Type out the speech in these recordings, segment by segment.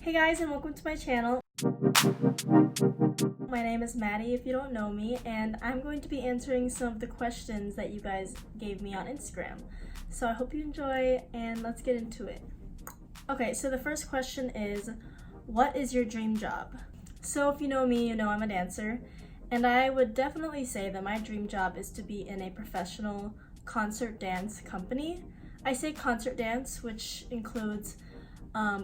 Hey guys, and welcome to my channel. My name is Maddie if you don't know me, and I'm going to be answering some of the questions that you guys gave me on Instagram. So I hope you enjoy, and let's get into it. Okay, so the first question is, what is your dream job? So if you know me, you know I'm a dancer, and I would definitely say that my dream job is to be in a professional concert dance company. I say concert dance, which includes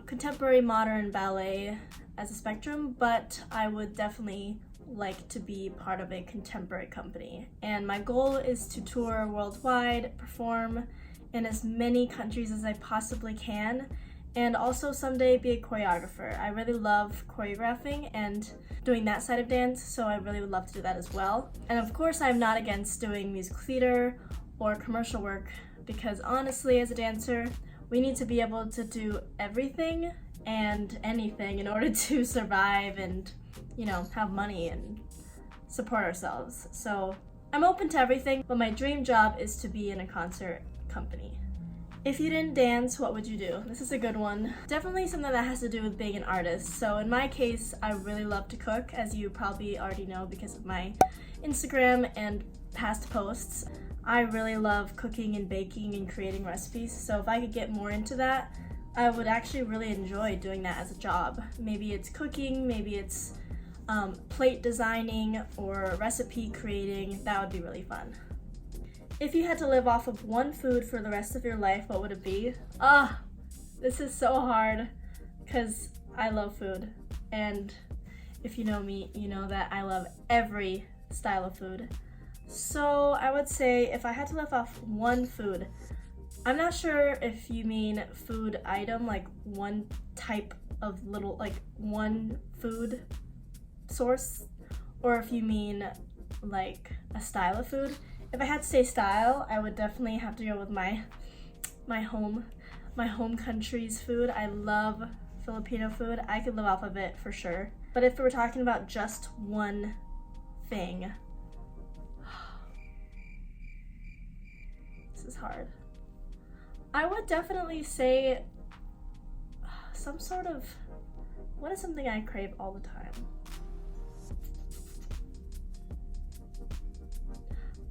contemporary, modern, ballet as a spectrum, but I would definitely like to be part of a contemporary company. And my goal is to tour worldwide, perform in as many countries as I possibly can, and also someday be a choreographer. I really love choreographing and doing that side of dance, so I really would love to do that as well. And of course, I'm not against doing musical theater or commercial work, because honestly, as a dancer, we need to be able to do everything and anything in order to survive and, you know, have money and support ourselves. So I'm open to everything, but my dream job is to be in a concert company. If you didn't dance, what would you do? This is a good one. Definitely something that has to do with being an artist. So in my case, I really love to cook, as you probably already know because of my Instagram and past posts. I really love cooking and baking and creating recipes, so if I could get more into that, I would actually really enjoy doing that as a job. Maybe it's cooking, maybe it's plate designing or recipe creating. That would be really fun. If you had to live off of one food for the rest of your life, what would it be? This is so hard because I love food, and if you know me, you know that I love every style of food. So I would say if I had to live off one food, I'm not sure if you mean food item, like one type of little, like one food source, or if you mean like a style of food. If I had to say style, I would definitely have to go with my home country's food. I love Filipino food. I could live off of it for sure. But if we're talking about just one thing, this is hard. I would definitely say some sort of, what is something I crave all the time?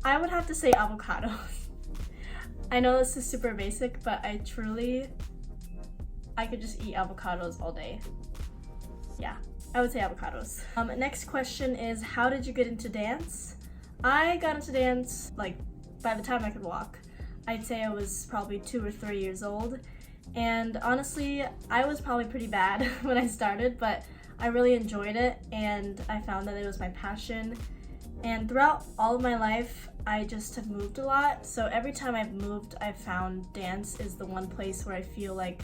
I would have to say avocados. I know this is super basic, but I could just eat avocados all day. Yeah, I would say avocados. Next question is, how did you get into dance? I got into dance like by the time I could walk. I'd say I was probably 2 or 3 years old, and honestly, I was probably pretty bad when I started, but I really enjoyed it, and I found that it was my passion. And throughout all of my life, I just have moved a lot, so every time I've moved, I've found dance is the one place where I feel like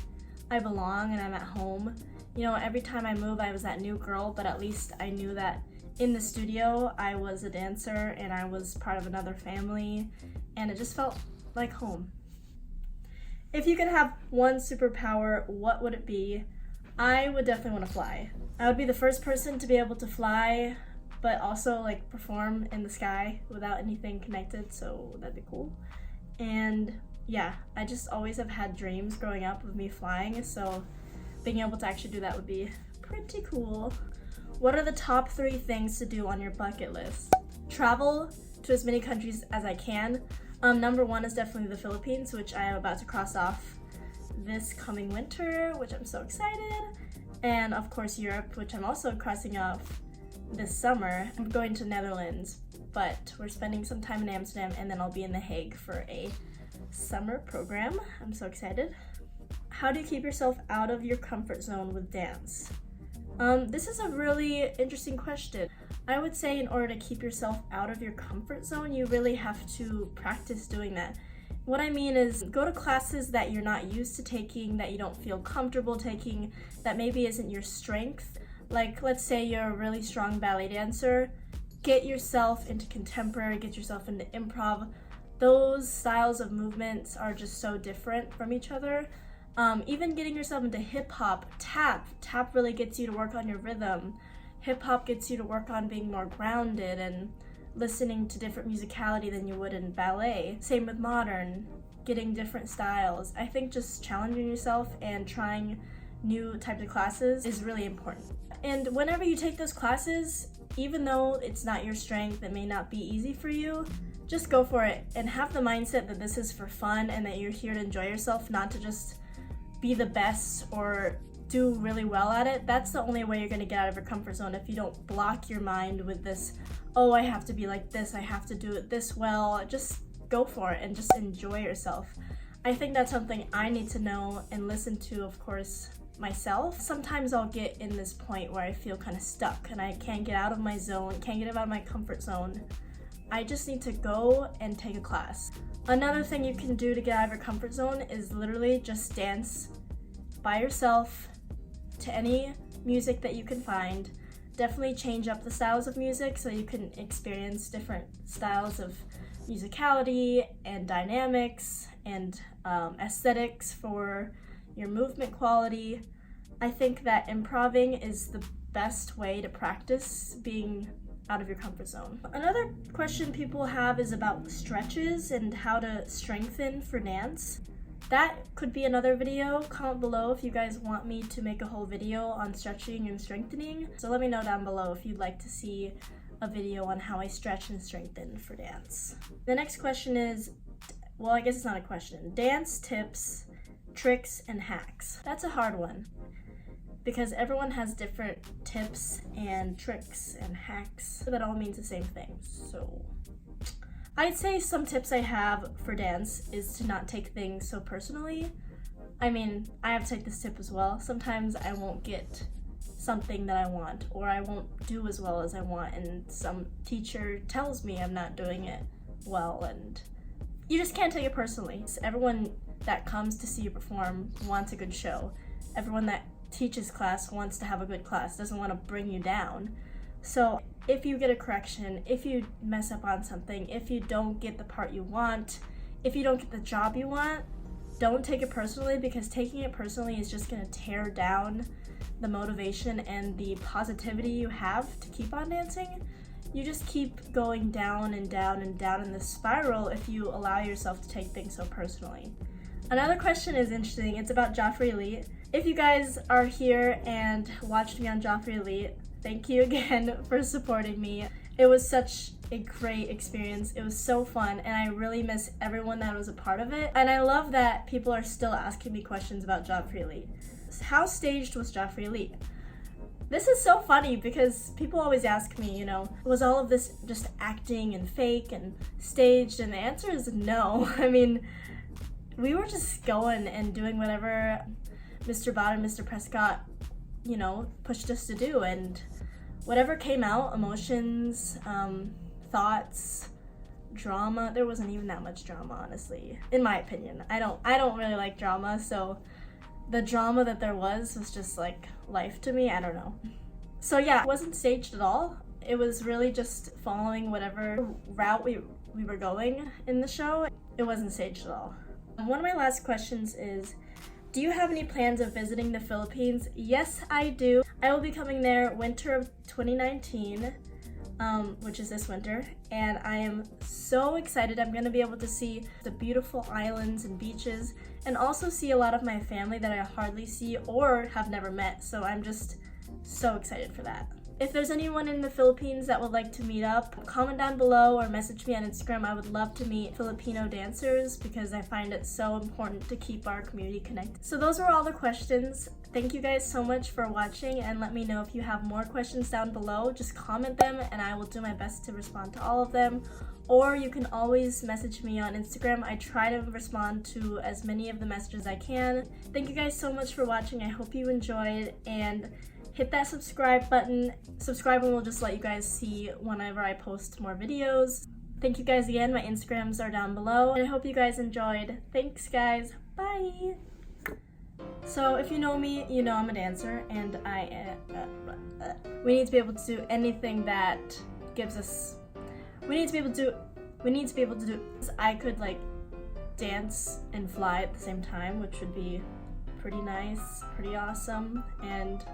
I belong and I'm at home. You know, every time I move, I was that new girl, but at least I knew that in the studio, I was a dancer and I was part of another family, and it just felt like home. If you could have one superpower, what would it be? I would definitely want to fly. I would be the first person to be able to fly, but also like perform in the sky without anything connected, so that'd be cool. And yeah, I just always have had dreams growing up of me flying, so being able to actually do that would be pretty cool. What are the top 3 things to do on your bucket list? Travel to as many countries as I can. Number 1 is definitely the Philippines, which I am about to cross off this coming winter, which I'm so excited. And of course Europe, which I'm also crossing off this summer. I'm going to Netherlands, but we're spending some time in Amsterdam, and then I'll be in The Hague for a summer program. I'm so excited. How do you keep yourself out of your comfort zone with dance? This is a really interesting question. I would say in order to keep yourself out of your comfort zone, you really have to practice doing that. What I mean is, go to classes that you're not used to taking, that you don't feel comfortable taking, that maybe isn't your strength. Like, let's say you're a really strong ballet dancer, get yourself into contemporary, get yourself into improv. Those styles of movements are just so different from each other. Even getting yourself into hip-hop, tap really gets you to work on your rhythm. Hip-hop gets you to work on being more grounded and listening to different musicality than you would in ballet. Same with modern, getting different styles. I think just challenging yourself and trying new types of classes is really important. And whenever you take those classes, even though it's not your strength, it may not be easy for you, just go for it and have the mindset that this is for fun and that you're here to enjoy yourself, not to just be the best or do really well at it. That's the only way you're going to get out of your comfort zone, if you don't block your mind with this, oh, I have to be like this, I have to do it this well. Just go for it and just enjoy yourself. I think that's something I need to know and listen to, of course, myself. Sometimes I'll get in this point where I feel kind of stuck and I can't get out of my zone, can't get out of my comfort zone. I just need to go and take a class. Another thing you can do to get out of your comfort zone is literally just dance by yourself to any music that you can find. Definitely change up the styles of music so you can experience different styles of musicality and dynamics and aesthetics for your movement quality. I think that improving is the best way to practice being out of your comfort zone. Another question people have is about stretches and how to strengthen for dance. That could be another video. Comment below if you guys want me to make a whole video on stretching and strengthening. So let me know down below if you'd like to see a video on how I stretch and strengthen for dance. The next question is, well, I guess it's not a question. Dance tips, tricks, and hacks. That's a hard one because everyone has different tips and tricks and hacks that all means the same thing. So I'd say some tips I have for dance is to not take things so personally. I mean, I have to take this tip as well. Sometimes I won't get something that I want, or I won't do as well as I want, and some teacher tells me I'm not doing it well, and you just can't take it personally. Everyone that comes to see you perform wants a good show. Everyone that teaches class wants to have a good class, doesn't want to bring you down. So if you get a correction, if you mess up on something, if you don't get the part you want, if you don't get the job you want, don't take it personally, because taking it personally is just going to tear down the motivation and the positivity you have to keep on dancing. You just keep going down and down and down in this spiral if you allow yourself to take things so personally. Another question is interesting. It's about Joffrey Elite. If you guys are here and watched me on Joffrey Elite, thank you again for supporting me. It was such a great experience. It was so fun, and I really miss everyone that was a part of it. And I love that people are still asking me questions about Joffrey Elite. How staged was Joffrey Elite? This is so funny because people always ask me, was all of this just acting and fake and staged? And the answer is no. I mean, we were just going and doing whatever Mr. Bott and Mr. Prescott, pushed us to do, and whatever came out, emotions, thoughts, drama. There wasn't even that much drama, honestly, in my opinion. I don't really like drama, so the drama that there was just like life to me. I don't know. So yeah, it wasn't staged at all. It was really just following whatever route we were going in the show. It wasn't staged at all. One of my last questions is, do you have any plans of visiting the Philippines? Yes, I do. I will be coming there winter of 2019, which is this winter, and I am so excited. I'm going to be able to see the beautiful islands and beaches, and also see a lot of my family that I hardly see or have never met, so I'm just so excited for that. If there's anyone in the Philippines that would like to meet up, comment down below or message me on Instagram. I would love to meet Filipino dancers because I find it so important to keep our community connected. So those are all the questions. Thank you guys so much for watching, and let me know if you have more questions down below. Just comment them and I will do my best to respond to all of them. Or you can always message me on Instagram. I try to respond to as many of the messages I can. Thank you guys so much for watching. I hope you enjoyed, and hit that subscribe button. Subscribing will just let you guys see whenever I post more videos. Thank you guys again. My Instagrams are down below. And I hope you guys enjoyed. Thanks guys. Bye. So if you know me, you know I'm a dancer, and we need to be able to do anything that gives us, we need to be able to do, I could like dance and fly at the same time, which would be pretty nice, pretty awesome, and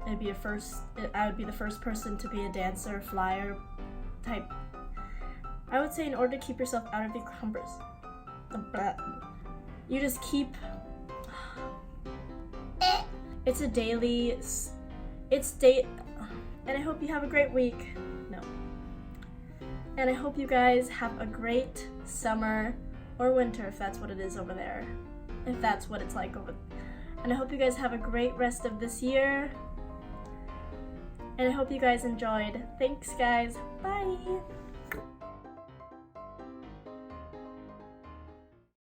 I would be the first person to be a dancer, flyer type. I would say in order to keep yourself out of your comfort, you just keep, It's a daily, and I hope you have a great week. No. And I hope you guys have a great summer or winter, if that's what it is over there. If that's what it's like over there. And I hope you guys have a great rest of this year. And I hope you guys enjoyed. Thanks, guys. Bye.